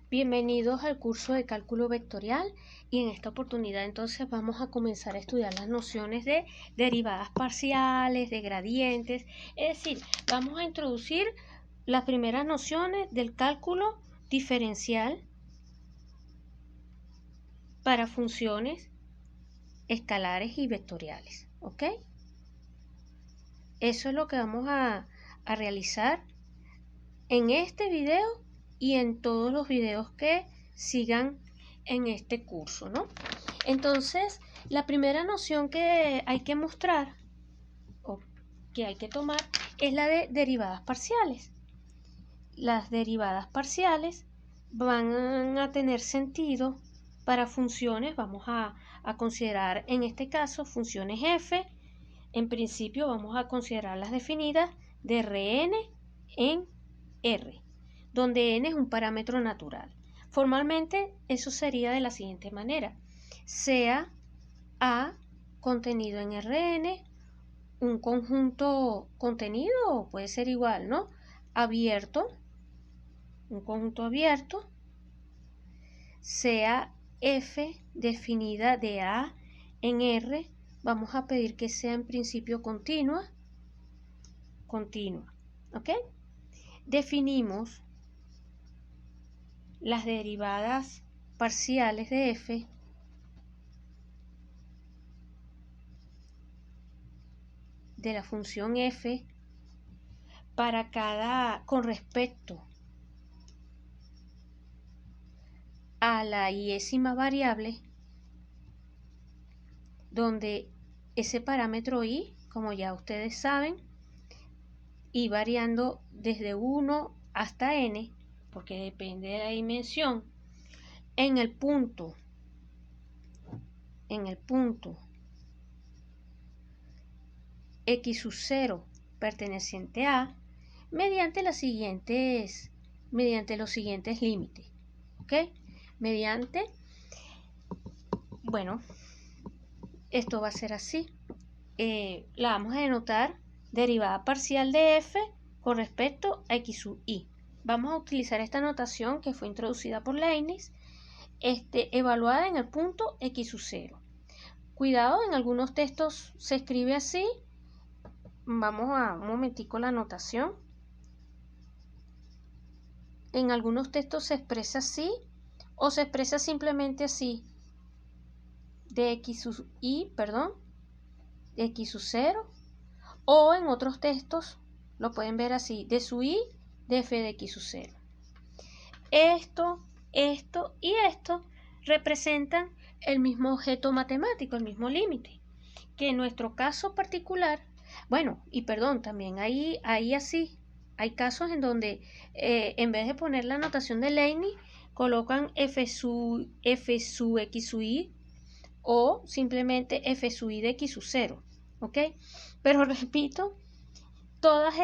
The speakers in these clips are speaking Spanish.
Bienvenidos al curso de cálculo vectorial y en esta oportunidad entonces vamos a comenzar a estudiar las nociones de derivadas parciales, de gradientes, es decir, vamos a introducir las primeras nociones del cálculo diferencial para funciones escalares y vectoriales, ¿ok? Eso es lo que vamos a realizar en este video y en todos los videos que sigan en este curso, ¿no? Entonces, la primera noción que hay que mostrar o que hay que tomar es la de derivadas parciales. Las derivadas parciales van a tener sentido para funciones, vamos a considerar en este caso funciones f. En principio vamos a considerarlas definidas de Rn en R, donde n es un parámetro natural. Formalmente eso sería de la siguiente manera: sea A contenido en Rn un conjunto contenido, puede ser igual, ¿no? Abierto, un conjunto abierto, sea F definida de A en R, vamos a pedir que sea en principio continua, ¿ok? Definimos las derivadas parciales de f de la función f para con respecto a la iésima variable, donde ese parámetro i, como ya ustedes saben, y variando desde 1 hasta n, porque depende de la dimensión, en el punto x sub 0 perteneciente a, mediante los siguientes límites, ¿ok? Bueno, esto va a ser así. La vamos a denotar derivada parcial de f con respecto a x sub i. Vamos a utilizar esta notación que fue introducida por Leibniz, evaluada en el punto x sub 0. Cuidado, en algunos textos se escribe así. Vamos a un momentico la notación. En algunos textos se expresa así o se expresa simplemente así, de x sub i, de x sub 0, o en otros textos lo pueden ver así, de sub i de f de x sub 0. Esto y esto representan el mismo objeto matemático, el mismo límite, que en nuestro caso particular, también hay casos en donde en vez de poner la notación de Leibniz, colocan f sub x sub i o simplemente f sub i de x sub 0, ¿ok? Pero repito, todos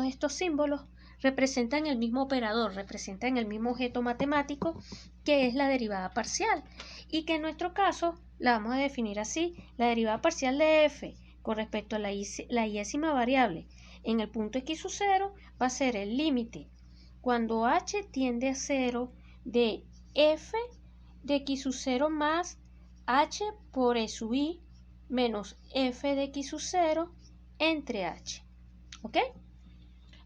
estos símbolos representan el mismo operador, representan el mismo objeto matemático, que es la derivada parcial, y que en nuestro caso la vamos a definir así: la derivada parcial de f con respecto a la iésima variable en el punto x sub 0 va a ser el límite cuando h tiende a 0 de f de x sub 0 más h por e sub i menos f de x sub 0 entre h, ¿ok?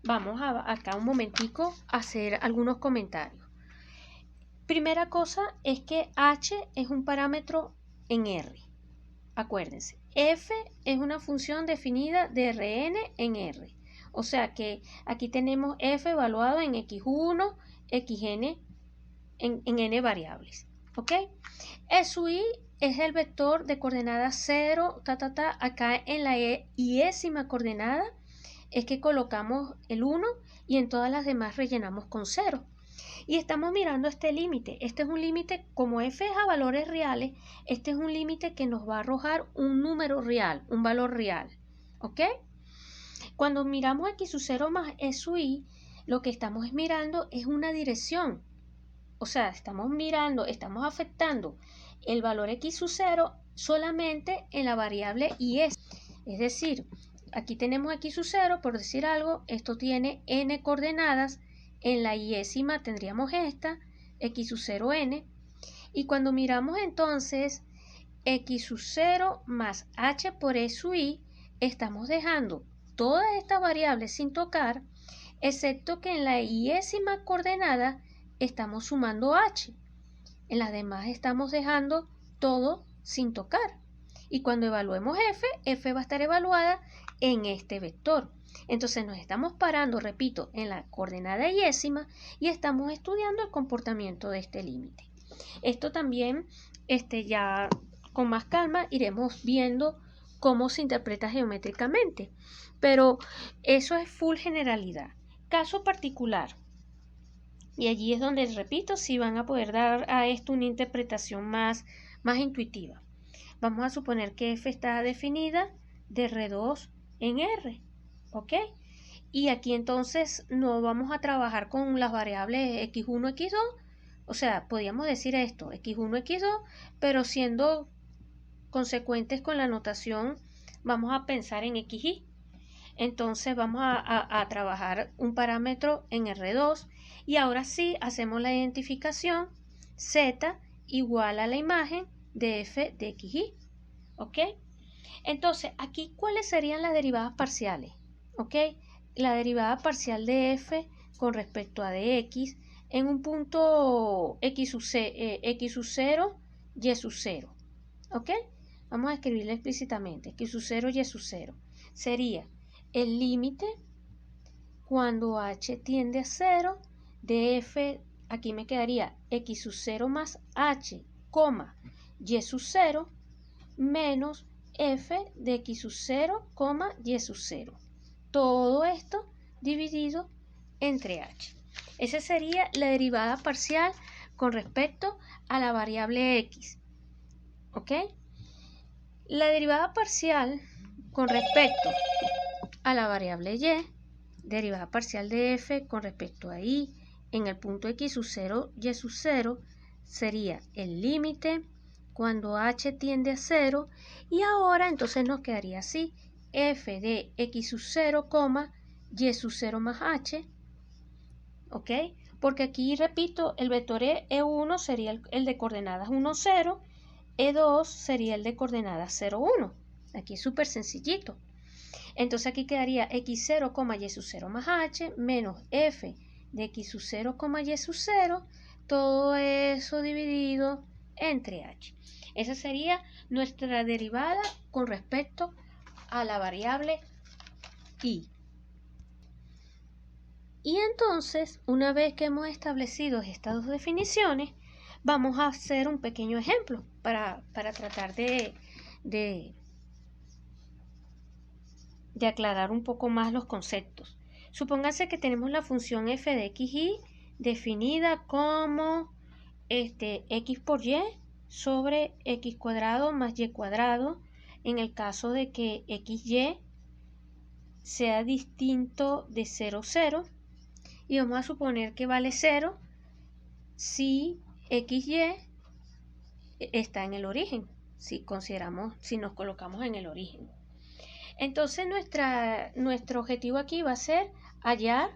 Vamos acá un momentico a hacer algunos comentarios. Primera cosa es que h es un parámetro en R. Acuérdense, f es una función definida de Rn en R. O sea que aquí tenemos f evaluado en x1, xn, en n variables, ¿ok? E sub i es el vector de coordenadas 0, acá en la iésima coordenada es que colocamos el 1 y en todas las demás rellenamos con 0. Y estamos mirando este límite. Este es un límite, como f es a valores reales, este es un límite que nos va a arrojar un número real, un valor real, ¿ok? Cuando miramos x sub 0 más e sub i, lo que estamos mirando es una dirección. O sea, estamos afectando el valor x sub 0 solamente en la variable y es decir, aquí tenemos x sub 0, por decir algo, esto tiene n coordenadas, en la yésima tendríamos esta, x sub 0 n, y cuando miramos entonces x sub 0 más h por e sub i, estamos dejando todas estas variables sin tocar, excepto que en la yésima coordenada estamos sumando h. En las demás estamos dejando todo sin tocar. Y cuando evaluemos f va a estar evaluada en este vector. Entonces nos estamos parando, repito, en la coordenada yésima y estamos estudiando el comportamiento de este límite. Esto también, ya con más calma, iremos viendo cómo se interpreta geométricamente. Pero eso es full generalidad. Caso particular. Y allí es donde, repito, sí van a poder dar a esto una interpretación más intuitiva. Vamos a suponer que f está definida de R2 en R, ¿ok? Y aquí entonces no vamos a trabajar con las variables x1, x2, o sea, podríamos decir esto, x1, x2, pero siendo consecuentes con la notación, vamos a pensar en xy. Entonces vamos a trabajar un parámetro en R2 y ahora sí hacemos la identificación z igual a la imagen de f de xy, ¿ok? Entonces aquí, ¿cuáles serían las derivadas parciales? ¿Ok? La derivada parcial de f con respecto a de x en un punto x sub 0, y sub 0, ¿ok? Vamos a escribirlo explícitamente, x sub 0, y sub 0. Sería el límite cuando h tiende a 0 de f, aquí me quedaría x sub 0 más h, y sub 0 menos f de x sub 0, y sub 0. Todo esto dividido entre h. Esa sería la derivada parcial con respecto a la variable x. ¿Ok? La derivada parcial con respecto a la variable y, derivada parcial de f con respecto a y en el punto x sub 0, y sub 0, sería el límite cuando h tiende a 0, y ahora entonces nos quedaría así, f de x sub 0, y sub 0 más h, ¿ok? Porque aquí, repito, el vector E1 sería el de coordenadas 1, 0, E2 sería el de coordenadas 0, 1. Aquí es súper sencillito. Entonces aquí quedaría x0, y sub 0 más h, menos f de x sub 0, y sub 0, todo eso dividido entre h. Esa sería nuestra derivada con respecto a la variable y. Y entonces, una vez que hemos establecido estas dos definiciones, vamos a hacer un pequeño ejemplo para tratar de aclarar un poco más los conceptos. Supóngase que tenemos la función f de xy definida como x por y sobre x cuadrado más y cuadrado en el caso de que xy sea distinto de 0, 0, y vamos a suponer que vale 0 si xy está en el origen, si nos colocamos en el origen. Entonces nuestro objetivo aquí va a ser hallar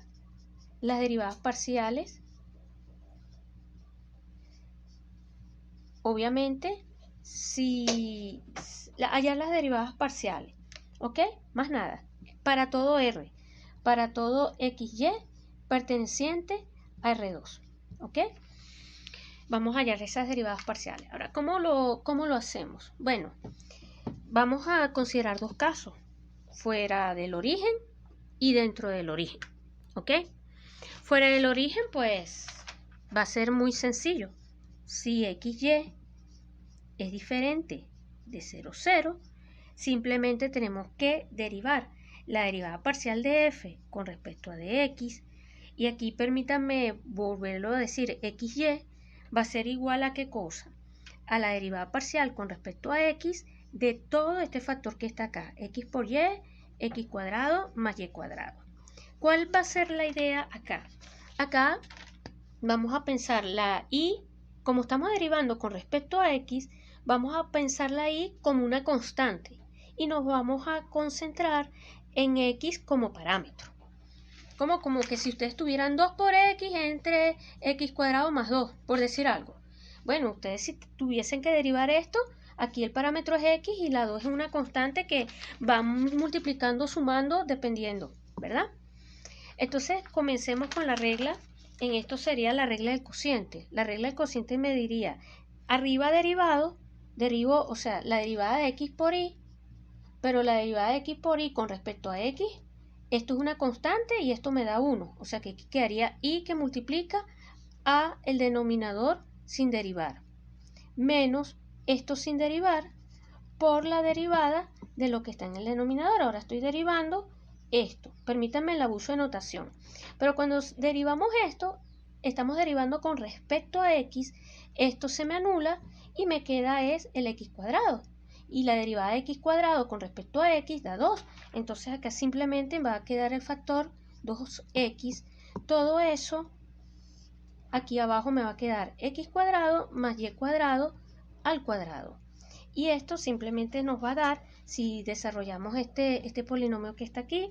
las derivadas parciales. Obviamente, hallar las derivadas parciales, ¿ok? Más nada. Para todo R, para todo XY perteneciente a R2, ¿ok? Vamos a hallar esas derivadas parciales. Ahora, ¿cómo lo hacemos? Bueno, vamos a considerar dos casos, fuera del origen y dentro del origen, ¿ok? Fuera del origen, pues, va a ser muy sencillo. Si XY es diferente de 0, 0, simplemente tenemos que derivar la derivada parcial de f con respecto a de x, y aquí permítanme volverlo a decir, xy va a ser igual a ¿qué cosa? A la derivada parcial con respecto a x de todo este factor que está acá, x por y, x cuadrado más y cuadrado. ¿Cuál va a ser la idea acá? Acá vamos a pensar la y, como estamos derivando con respecto a x, vamos a pensar la y como una constante y nos vamos a concentrar en x como parámetro. Como que si ustedes tuvieran 2 por x entre x cuadrado más 2, por decir algo. Bueno, ustedes si tuviesen que derivar esto, aquí el parámetro es x y la 2 es una constante que va multiplicando, sumando, dependiendo, ¿verdad? Entonces, comencemos con la regla. En esto sería la regla del cociente. La regla del cociente me diría, arriba derivado, derivo, o sea, la derivada de x por y, pero la derivada de x por y con respecto a x, esto es una constante y esto me da 1. O sea que aquí quedaría y que multiplica a el denominador sin derivar, menos esto sin derivar por la derivada de lo que está en el denominador. Ahora estoy derivando esto. Permítanme el abuso de notación. Pero cuando derivamos esto, estamos derivando con respecto a x. Esto se me anula y me queda es el x cuadrado. Y la derivada de x cuadrado con respecto a x da 2. Entonces acá simplemente va a quedar el factor 2x. Todo eso, aquí abajo me va a quedar x cuadrado más y cuadrado al cuadrado. Y esto simplemente nos va a dar, si desarrollamos este polinomio que está aquí,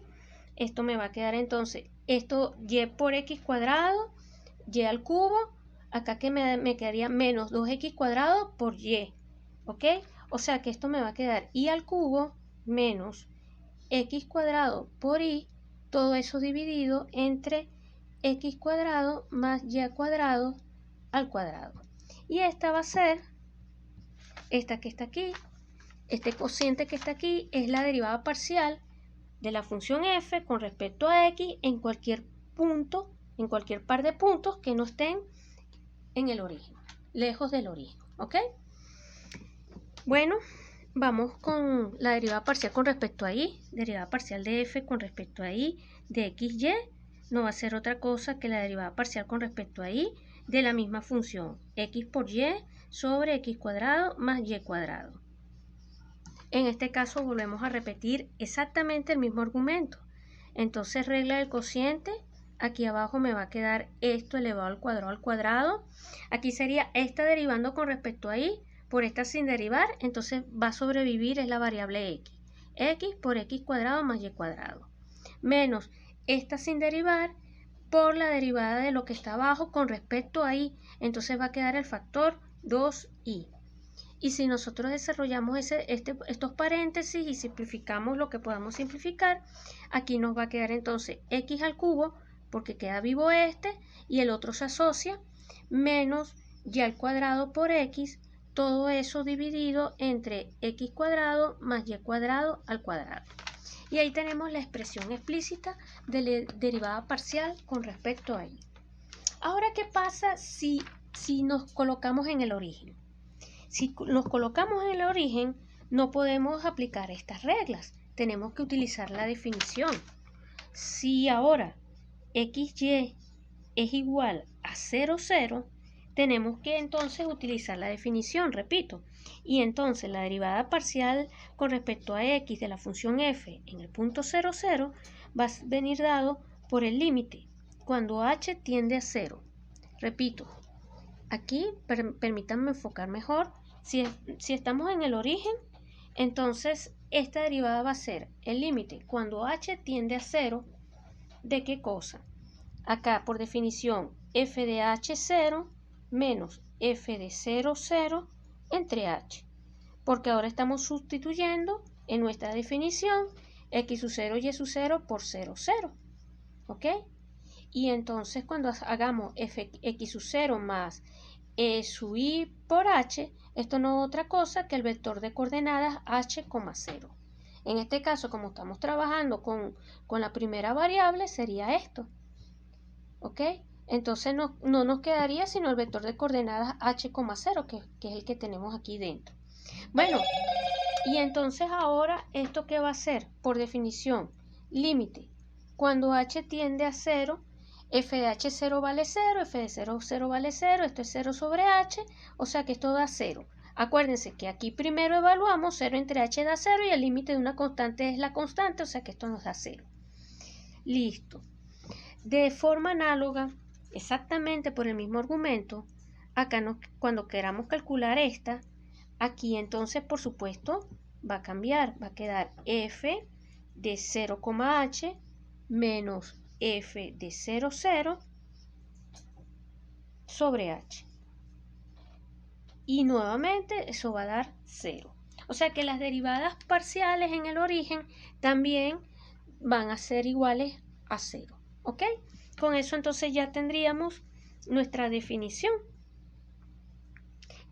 esto me va a quedar entonces, esto y por x cuadrado, y al cubo, acá que me quedaría menos 2x cuadrado por y, ¿ok? O sea que esto me va a quedar y al cubo menos x cuadrado por y, todo eso dividido entre x cuadrado más y cuadrado al cuadrado. Y esta va a ser, esta que está aquí, este cociente que está aquí, es la derivada parcial de la función f con respecto a x en cualquier punto, en cualquier par de puntos que no estén en el origen, lejos del origen, ¿ok? Bueno, vamos con la derivada parcial con respecto a y, derivada parcial de f con respecto a y de xy, no va a ser otra cosa que la derivada parcial con respecto a y de la misma función, x por y sobre x cuadrado más y cuadrado. En este caso volvemos a repetir exactamente el mismo argumento. Entonces regla del cociente, aquí abajo me va a quedar esto elevado al cuadrado. Aquí sería esta derivando con respecto a y, por esta sin derivar, entonces va a sobrevivir es la variable x por x cuadrado más y cuadrado. Menos esta sin derivar por la derivada de lo que está abajo con respecto a y, entonces va a quedar el factor 2y. Y si nosotros desarrollamos estos paréntesis y simplificamos lo que podamos simplificar, aquí nos va a quedar entonces x al cubo, porque queda vivo este, y el otro se asocia, menos y al cuadrado por x, todo eso dividido entre x cuadrado más y cuadrado al cuadrado. Y ahí tenemos la expresión explícita de la derivada parcial con respecto a y. Ahora, ¿qué pasa si nos colocamos en el origen? Si nos colocamos en el origen, no podemos aplicar estas reglas. Tenemos que utilizar la definición. Si ahora xy es igual a 0, 0, tenemos que entonces utilizar la definición, repito. Y entonces la derivada parcial con respecto a x de la función f en el punto 0, 0 va a venir dado por el límite cuando h tiende a 0. Repito, aquí permítanme enfocar mejor. Si estamos en el origen, entonces esta derivada va a ser el límite cuando h tiende a 0, ¿de qué cosa? Acá, por definición, f de h0 menos f de 0, 0 entre h. Porque ahora estamos sustituyendo en nuestra definición x sub 0 y sub 0 por 0, 0. ¿Ok? Y entonces cuando hagamos x sub 0 más e sub i por h, esto no es otra cosa que el vector de coordenadas h, 0. En este caso, como estamos trabajando con la primera variable, sería esto. ¿Ok? Entonces no nos quedaría sino el vector de coordenadas h, 0, que es el que tenemos aquí dentro. Bueno, y entonces ahora, ¿esto qué va a ser? Por definición, límite. Cuando h tiende a 0, f de h0 vale 0, f de 0, 0 vale 0, esto es 0 sobre h, o sea que esto da 0. Acuérdense que aquí primero evaluamos 0 entre h da 0 y el límite de una constante es la constante, o sea que esto nos da 0. Listo. De forma análoga, exactamente por el mismo argumento, acá cuando queramos calcular esta, aquí entonces por supuesto va a cambiar, va a quedar f de 0,h menos f de 0, 0 sobre h. Y nuevamente eso va a dar 0. O sea que las derivadas parciales en el origen también van a ser iguales a 0. ¿Ok? Con eso entonces ya tendríamos nuestra definición.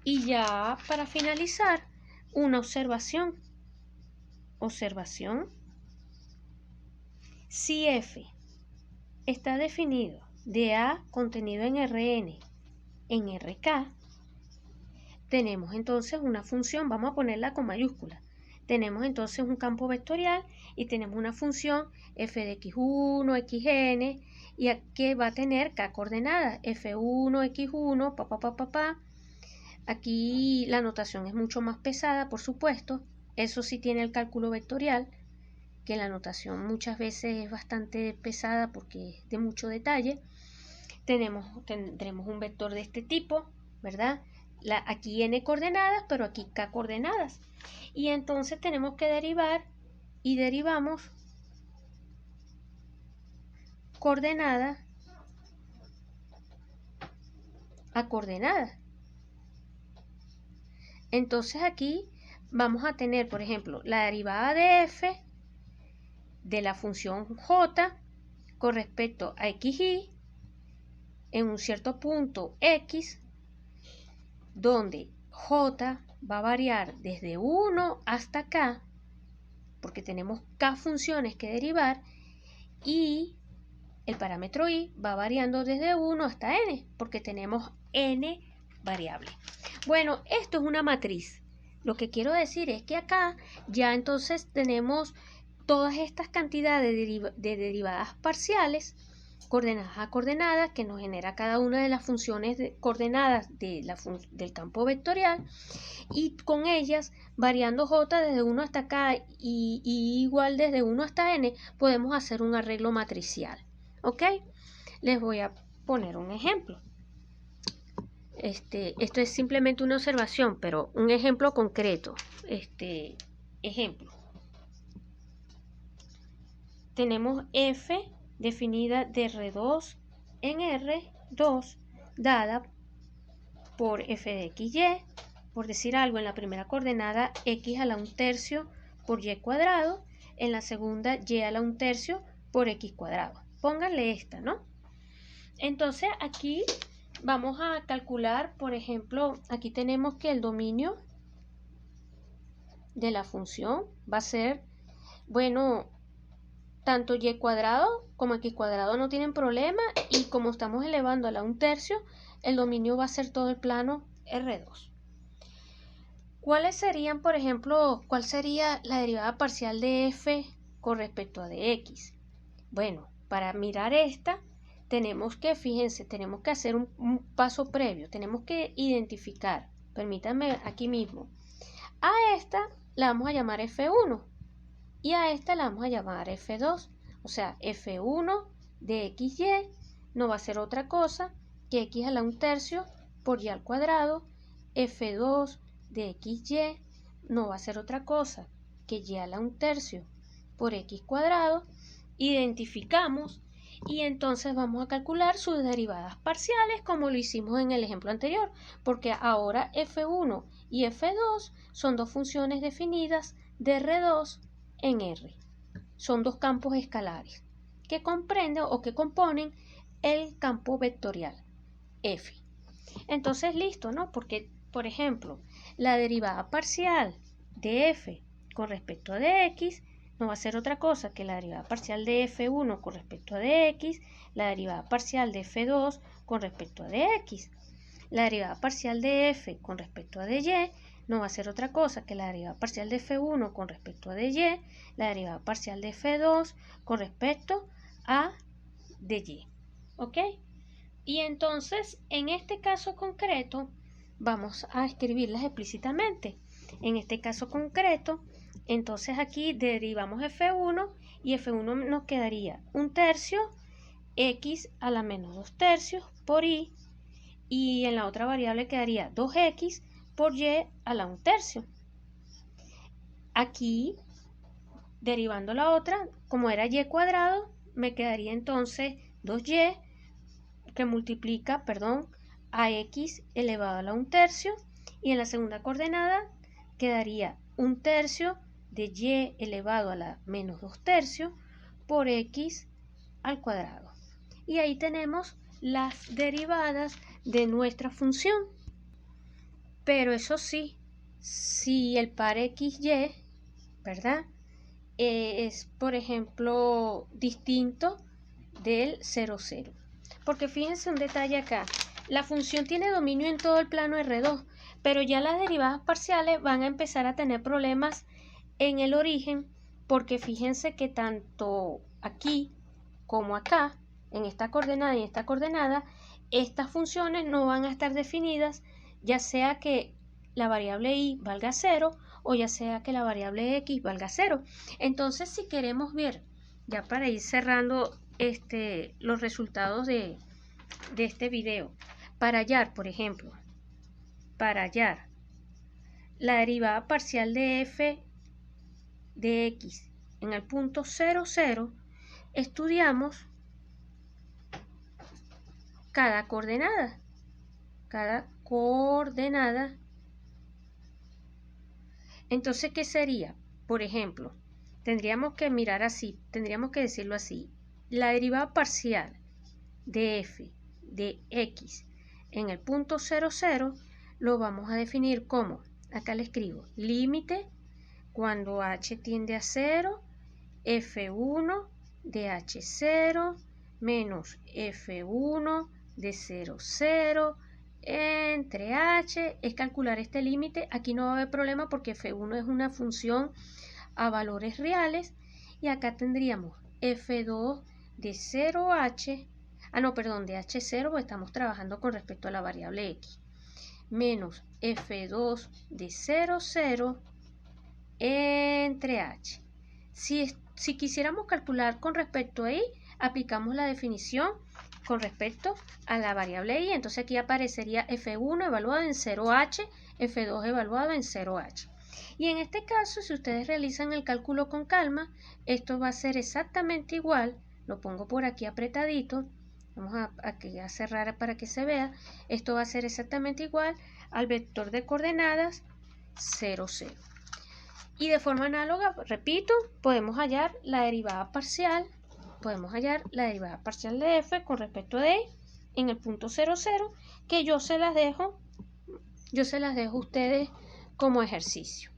Y ya para finalizar, una observación. Observación. Si f está definido de A contenido en Rn en Rk, tenemos entonces una función, vamos a ponerla con mayúsculas. Tenemos entonces un campo vectorial y tenemos una función f de x1, xn, y aquí va a tener k coordenadas, f1, x1, pa. Aquí la notación es mucho más pesada, por supuesto. Eso sí tiene el cálculo vectorial, que la notación muchas veces es bastante pesada porque es de mucho detalle. Tendremos un vector de este tipo, ¿verdad? Aquí n coordenadas, pero aquí k coordenadas. Y entonces tenemos que derivar y derivamos coordenada a coordenada. Entonces aquí vamos a tener, por ejemplo, la derivada de f de la función j con respecto a xy en un cierto punto x, donde j va a variar desde 1 hasta k, porque tenemos k funciones que derivar, y el parámetro y va variando desde 1 hasta n, porque tenemos n variables. Bueno, esto es una matriz. Lo que quiero decir es que acá ya entonces tenemos todas estas cantidades de derivadas parciales, coordenadas a coordenadas, que nos genera cada una de las funciones coordenadas del campo vectorial, y con ellas, variando j desde 1 hasta k y igual desde 1 hasta n, podemos hacer un arreglo matricial. ¿Ok? Les voy a poner un ejemplo. Esto es simplemente una observación, pero un ejemplo concreto. Ejemplo. Tenemos f definida de R2 en R2 dada por f de xy, por decir algo, en la primera coordenada x a la 1/3 por y cuadrado, en la segunda y a la 1/3 por x cuadrado. Pónganle esta, ¿no? Entonces aquí vamos a calcular, por ejemplo, aquí tenemos que el dominio de la función va a ser, bueno, tanto y cuadrado como x cuadrado no tienen problema, y como estamos elevando a la 1/3, el dominio va a ser todo el plano R2. ¿Cuáles serían, por ejemplo, cuál sería la derivada parcial de f con respecto a de x? Bueno, para mirar esta, tenemos que, fíjense, tenemos que hacer un paso previo. Tenemos que identificar, permítanme aquí mismo, a esta la vamos a llamar f1 y a esta la vamos a llamar f2. O sea, f1 de xy no va a ser otra cosa que x a la 1/3 por y al cuadrado. f2 de xy no va a ser otra cosa que y a la 1/3 por x cuadrado. Identificamos y entonces vamos a calcular sus derivadas parciales como lo hicimos en el ejemplo anterior, porque ahora f1 y f2 son dos funciones definidas de R2 en R. Son dos campos escalares que comprenden o que componen el campo vectorial f. Entonces, listo, ¿no? Porque, por ejemplo, la derivada parcial de f con respecto a de x no va a ser otra cosa que la derivada parcial de f1 con respecto a de x, la derivada parcial de f2 con respecto a de x. La derivada parcial de f con respecto a de y no va a ser otra cosa que la derivada parcial de f1 con respecto a de y, la derivada parcial de f2 con respecto a de y. ¿Ok? Y entonces, en este caso concreto, vamos a escribirlas explícitamente. En este caso concreto, entonces aquí derivamos f1 y f1 nos quedaría 1/3 x a la menos 2/3 por y en la otra variable quedaría 2x por y a la 1/3. Aquí derivando la otra, como era y cuadrado, me quedaría entonces 2y que multiplica, a x elevado a la 1/3, y en la segunda coordenada quedaría 1/3 de y elevado a la menos 2/3 por x al cuadrado. Y ahí tenemos las derivadas de nuestra función. Pero eso sí, si el par xy, ¿verdad?, es, por ejemplo, distinto del 0, 0. Porque fíjense un detalle acá. La función tiene dominio en todo el plano R2, pero ya las derivadas parciales van a empezar a tener problemas en el origen, porque fíjense que tanto aquí como acá, en esta coordenada y en esta coordenada, estas funciones no van a estar definidas, ya sea que la variable y valga 0 o ya sea que la variable x valga 0. Entonces, si queremos ver, ya para ir cerrando los resultados de este video, para hallar, por ejemplo, para hallar la derivada parcial de f de x en el punto 0, 0, estudiamos cada coordenada. Entonces, ¿qué sería? Por ejemplo, tendríamos que mirar así, tendríamos que decirlo así. La derivada parcial de f de x en el punto 0, 0 lo vamos a definir como, acá le escribo, límite cuando h tiende a 0, f1 de h0 menos f1 de 0, 0 entre h, es calcular este límite. Aquí no va a haber problema porque f1 es una función a valores reales, y acá tendríamos f2 de 0h, de h0, porque estamos trabajando con respecto a la variable x, menos f2 de 0, 0 entre h. Si quisiéramos calcular con respecto a y, aplicamos la definición con respecto a la variable y, entonces aquí aparecería f1 evaluado en 0h, f2 evaluado en 0h. Y en este caso, si ustedes realizan el cálculo con calma, esto va a ser exactamente igual, lo pongo por aquí apretadito, vamos a cerrar para que se vea, esto va a ser exactamente igual al vector de coordenadas 0, 0. Y de forma análoga, repito, podemos hallar la derivada parcial de f con respecto de y en el punto 0, 0, que yo se las dejo a ustedes como ejercicio.